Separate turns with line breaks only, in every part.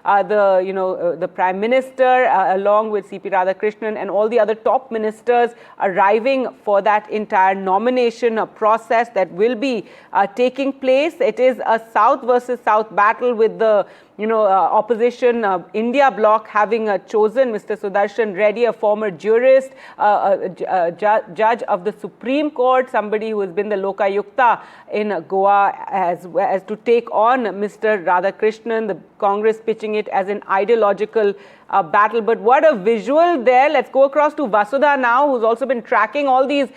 the Prime Minister, along with C.P. Radhakrishnan and all the other top ministers arriving for that entire nomination process that will be taking place. It is a South versus South battle, with the opposition India bloc having chosen Mr. Sudarshan Reddy, a former jurist, judge of the Supreme Court, somebody who has been the Lokayukta in Goa, as to take on Mr. Radhakrishnan. The Congress pitching it as an ideological battle. But what a visual there. Let's go across to Vasudha now, who's also been tracking all these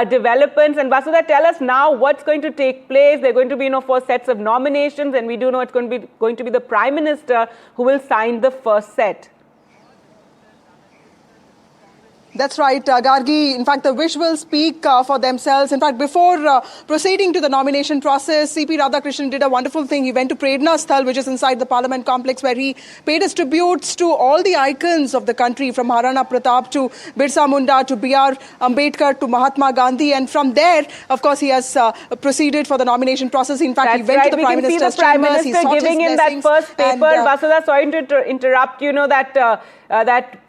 developments. And Vasudha, tell us now what's going to take place. There are going to be 4 sets of nominations, and we do know it's going to be the Prime Minister who will sign the first set.
That's right, Gargi. In fact, the visuals speak for themselves. In fact, before proceeding to the nomination process, C.P. Radhakrishnan did a wonderful thing. He went to Prerna Sthal, which is inside the Parliament complex, where he paid his tributes to all the icons of the country, from Maharana Pratap to Birsa Munda to B.R. Ambedkar to Mahatma Gandhi. And from there, of course, he has proceeded for the nomination process. In fact, he went to the Prime Minister's chambers.
He sought giving in that first paper. Vasudha, sorry to interrupt. That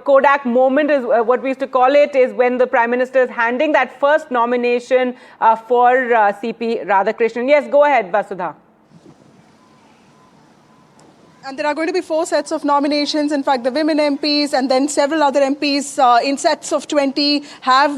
Kodak moment is what we used to call it, is when the Prime Minister is handing that first nomination for C.P. Radhakrishnan. Yes, go ahead, Vasudha.
And there are going to be 4 sets of nominations. In fact, the women MPs and then several other MPs in sets of 20 have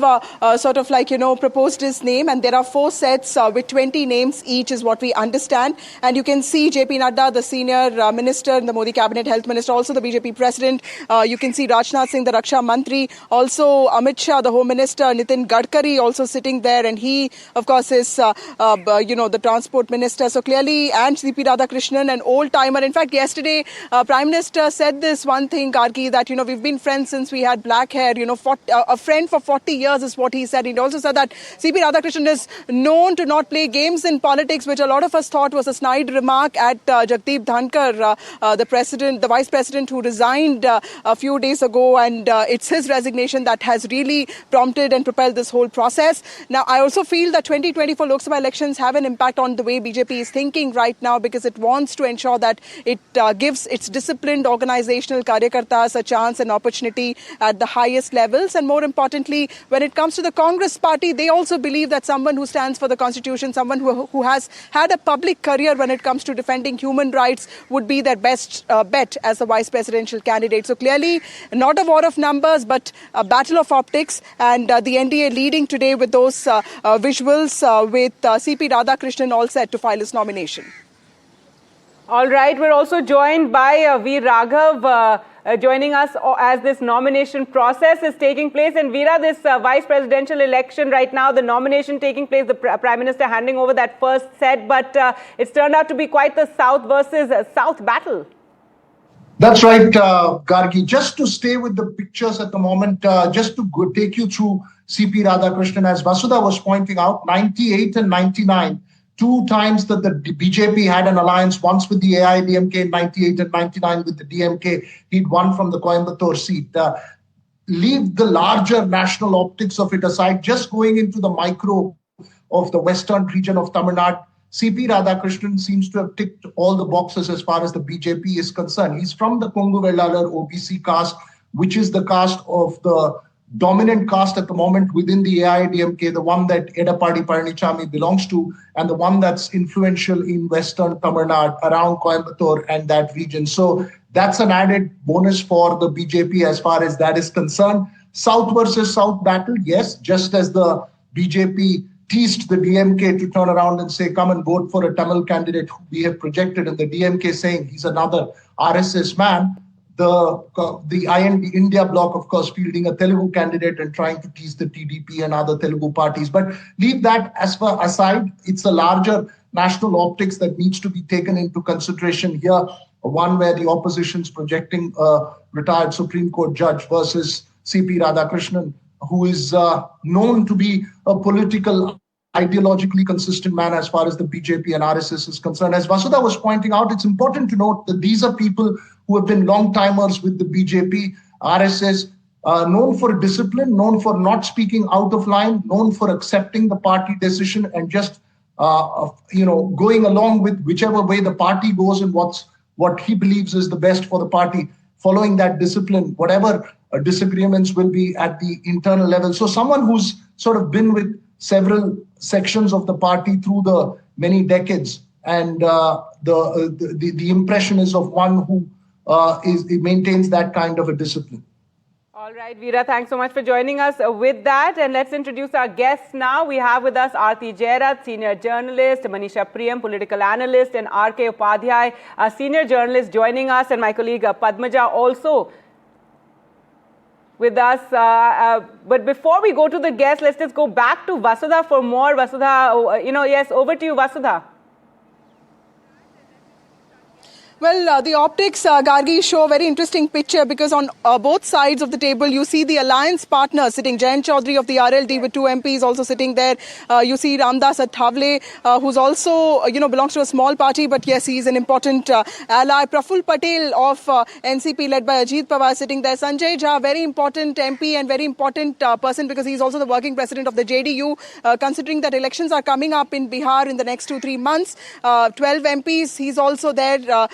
proposed his name. And there are 4 sets with 20 names each, is what we understand. And you can see JP Nadda, the senior minister in the Modi cabinet, health minister, also the BJP president. You can see Rajnath Singh, the Raksha Mantri, also Amit Shah, the home minister, Nitin Gadkari also sitting there. And he, of course, is, the transport minister. So clearly, and C.P. Radhakrishnan, an old timer. In fact, yesterday, Prime Minister said this one thing, Gargi, that, we've been friends since we had black hair, a friend for 40 years is what he said. He also said that C.P. Radhakrishnan is known to not play games in politics, which a lot of us thought was a snide remark at Jagdeep Dhankar, the vice president who resigned a few days ago. And it's his resignation that has really prompted and propelled this whole process. Now, I also feel that 2024 Lok Sabha elections have an impact on the way BJP is thinking right now, because it wants to ensure that it gives its disciplined organizational karyakartas a chance and opportunity at the highest levels. And more importantly, when it comes to the Congress party, they also believe that someone who stands for the constitution, someone who has had a public career when it comes to defending human rights, would be their best bet as the vice presidential candidate. So clearly, not a war of numbers, but a battle of optics. And the NDA leading today with those visuals with C.P. Radhakrishnan all set to file his nomination.
All right, we're also joined by V. Raghav joining us as this nomination process is taking place. And Veera, this vice presidential election right now, the nomination taking place, the Prime Minister handing over that first set, but it's turned out to be quite the South versus South battle.
That's right, Gargi. Just to stay with the pictures at the moment, just to take you through C.P. Radhakrishnan, as Vasudha was pointing out, 98 and 99, 2 times that the BJP had an alliance, once with the AIDMK in 98 and 99 with the DMK. He'd won from the Coimbatore seat. Leave the larger national optics of it aside, just going into the micro of the western region of Tamil Nadu, C.P. Radhakrishnan seems to have ticked all the boxes as far as the BJP is concerned. He's from the Kongu Vellalar OBC caste, which is the caste of the dominant caste at the moment within the AIDMK, the one that Edapadi Palaniswamy belongs to, and the one that's influential in Western Tamil Nadu, around Coimbatore and that region. So that's an added bonus for the BJP as far as that is concerned. South versus South battle, yes, just as the BJP teased the DMK to turn around and say, come and vote for a Tamil candidate who we have projected, and the DMK saying he's another RSS man. The India bloc, of course, fielding a Telugu candidate and trying to tease the TDP and other Telugu parties. But leave that as far aside. It's a larger national optics that needs to be taken into consideration here. One where the opposition's projecting a retired Supreme Court judge versus C.P. Radhakrishnan, who is known to be a ideologically consistent man as far as the BJP and RSS is concerned. As Vasudha was pointing out, it's important to note that these are people who have been long-timers with the BJP, RSS, known for discipline, known for not speaking out of line, known for accepting the party decision and just, going along with whichever way the party goes and what he believes is the best for the party, following that discipline, whatever disagreements will be at the internal level. So someone who's sort of been with several sections of the party through the many decades, and the impression is of one who maintains that kind of a discipline.
All right, Veera, thanks so much for joining us with that. And let's introduce our guests now. We have with us Aarti Jairat, senior journalist, Manisha Priyam, political analyst, and R.K. Upadhyay, a senior journalist, joining us, and my colleague Padmaja also with us. But before we go to the guests, let's just go back to Vasudha for more. Vasudha, yes, over to you, Vasudha.
Well, the optics, Gargi, show a very interesting picture because on both sides of the table, you see the alliance partners sitting. Jayant Chaudhary of the RLD with 2 MPs also sitting there. You see Ramdas Athavale, who's also, belongs to a small party, but yes, he's an important ally. Praful Patel of NCP, led by Ajit Pawar, sitting there. Sanjay Jha, very important MP and very important person because he's also the working president of the JDU. Considering that elections are coming up in Bihar in the next 2-3 months, 12 MPs, he's also there.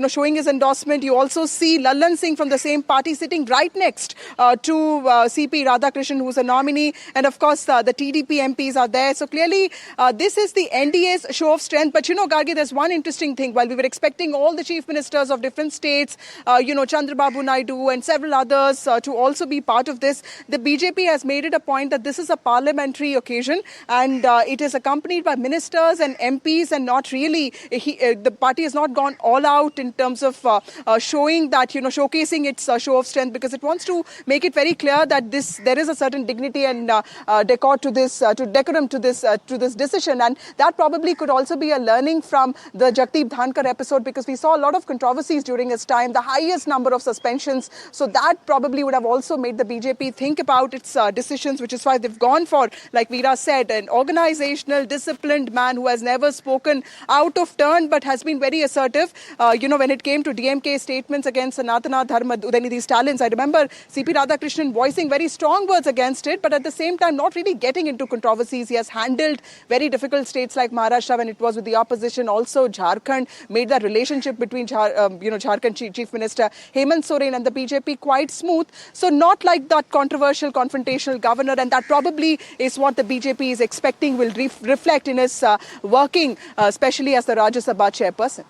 Showing his endorsement. You also see Lallan Singh from the same party sitting right next to CP Radhakrishnan, who's a nominee. And of course, the TDP MPs are there. So clearly, this is the NDA's show of strength. But, Gargi, there's one interesting thing. While we were expecting all the chief ministers of different states, Chandrababu Naidu and several others to also be part of this, the BJP has made it a point that this is a parliamentary occasion and it is accompanied by ministers and MPs and not really, the party has not gone all out in terms of showing that, showcasing its show of strength, because it wants to make it very clear that there is a certain dignity and decorum to this decision. And that probably could also be a learning from the Jagdeep Dhankar episode, because we saw a lot of controversies during his time, the highest number of suspensions. So that probably would have also made the BJP think about its decisions, which is why they've gone for, like Veera said, an organizational, disciplined man who has never spoken out of turn but has been very assertive. When it came to DMK statements against Sanatana Dharma, Udaynidhi Stalins, I remember CP Radhakrishnan voicing very strong words against it, but at the same time not really getting into controversies. He has handled very difficult states like Maharashtra when it was with the opposition. Also, Jharkhand made that relationship between Jharkhand Chief Minister Hemant Soren and the BJP quite smooth. So not like that controversial, confrontational governor, and that probably is what the BJP is expecting will reflect in his working, especially as the Rajya Sabha chairperson.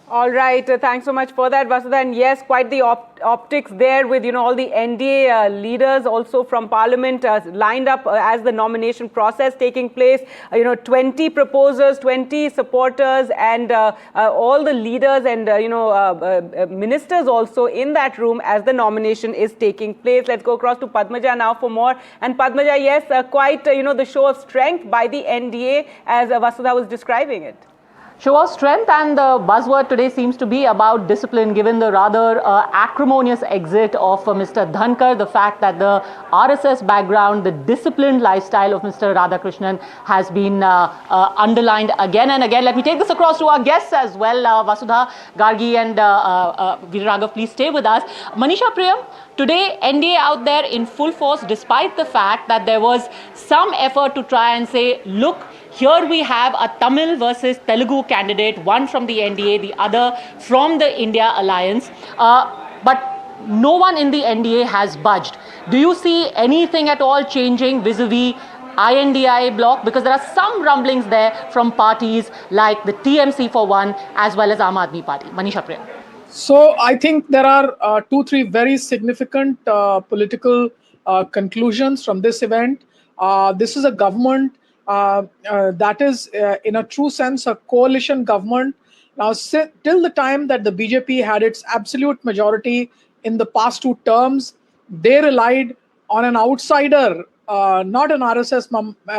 All right. Thanks so much for that, Vasudha. And yes, quite the optics there with, all the NDA leaders also from Parliament lined up as the nomination process taking place. 20 proposers, 20 supporters, and all the leaders and, ministers also in that room as the nomination is taking place. Let's go across to Padmaja now for more. And Padmaja, yes, quite, the show of strength by the NDA as Vasudha was describing it.
Show of strength, and the buzzword today seems to be about discipline, given the rather acrimonious exit of Mr. Dhankar, the fact that the RSS background, the disciplined lifestyle of Mr. Radhakrishnan has been underlined again and again. Let me take this across to our guests as well, Vasudha, Gargi and Veera, please stay with us. Manisha Priyam, today NDA out there in full force, despite the fact that there was some effort to try and say, look, here we have a Tamil versus Telugu candidate, one from the NDA, the other from the India Alliance. But no one in the NDA has budged. Do you see anything at all changing vis-a-vis INDI bloc? Because there are some rumblings there from parties like the TMC for one, as well as Aam Aadmi Party. Manisha Priyam.
So I think there are 2-3 very significant political conclusions from this event. This is a government that is, in a true sense, a coalition government. Now, till the time that the BJP had its absolute majority in the past 2 terms, they relied on an outsider, not an RSS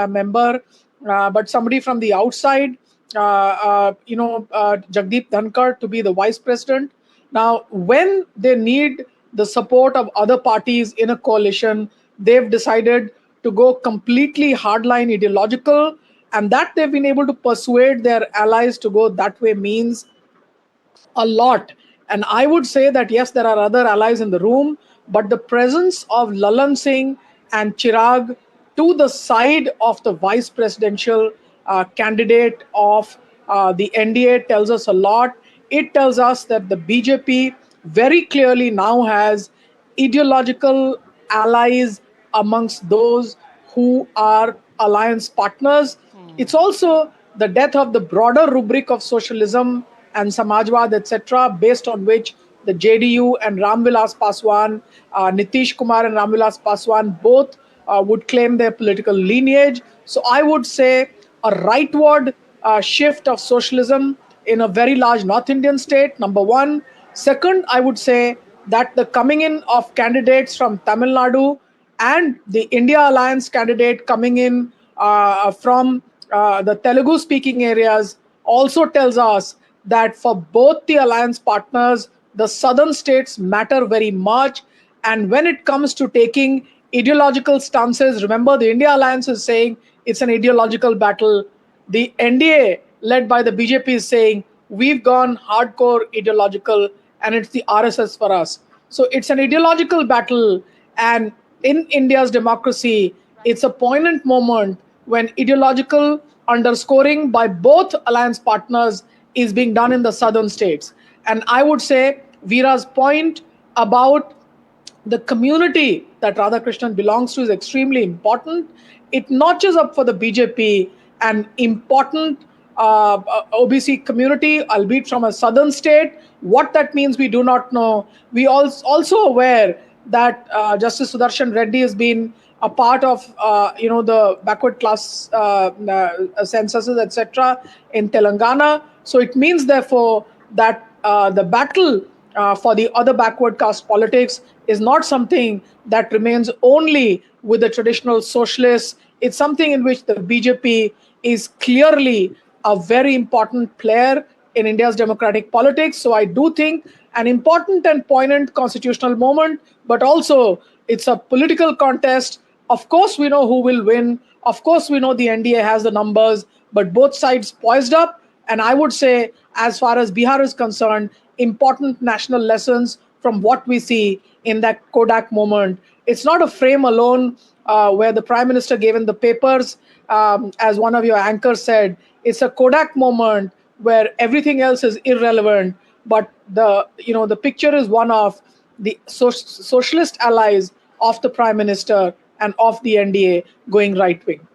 member, but somebody from the outside, Jagdeep Dhankar, to be the vice president. Now, when they need the support of other parties in a coalition, they've decided to go completely hardline ideological, and that they've been able to persuade their allies to go that way means a lot. And I would say that yes, there are other allies in the room, but the presence of Lallan Singh and Chirag to the side of the vice presidential candidate of the NDA tells us a lot. it tells us that the BJP very clearly now has ideological allies amongst those who are alliance partners. It's also the death of the broader rubric of socialism and Samajwad, etc., based on which the JDU and Ramvilas Paswan, Nitish Kumar and Ramvilas Paswan both would claim their political lineage. So I would say a rightward shift of socialism in a very large North Indian state, number one. Second, I would say that the coming in of candidates from Tamil Nadu and the India Alliance candidate coming in from the Telugu speaking areas also tells us that for both the alliance partners, the southern states matter very much. And when it comes to taking ideological stances, remember the India Alliance is saying it's an ideological battle. The NDA, led by the BJP, is saying we've gone hardcore ideological and it's the RSS for us. So it's an ideological battle. And in India's democracy, it's a poignant moment when ideological underscoring by both alliance partners is being done in the southern states. And I would say Veera's point about the community that Radhakrishnan belongs to is extremely important. It's not just up for the BJP, an important OBC community, albeit from a southern state. What that means, we do not know. We also aware that Justice Sudarshan Reddy has been a part of the backward class censuses, etc., in Telangana. So it means, therefore, that the battle for the other backward caste politics is not something that remains only with the traditional socialists. It's something in which the BJP is clearly a very important player in India's democratic politics. So I do think an important and poignant constitutional moment, but also it's a political contest. Of course, we know who will win. Of course, we know the NDA has the numbers, but both sides poised up. And I would say, as far as Bihar is concerned, important national lessons from what we see in that Kodak moment. It's not a frame alone where the Prime Minister gave in the papers. As one of your anchors said, it's a Kodak moment where everything else is irrelevant. But the picture is one of the socialist allies of the Prime Minister and of the NDA going right wing.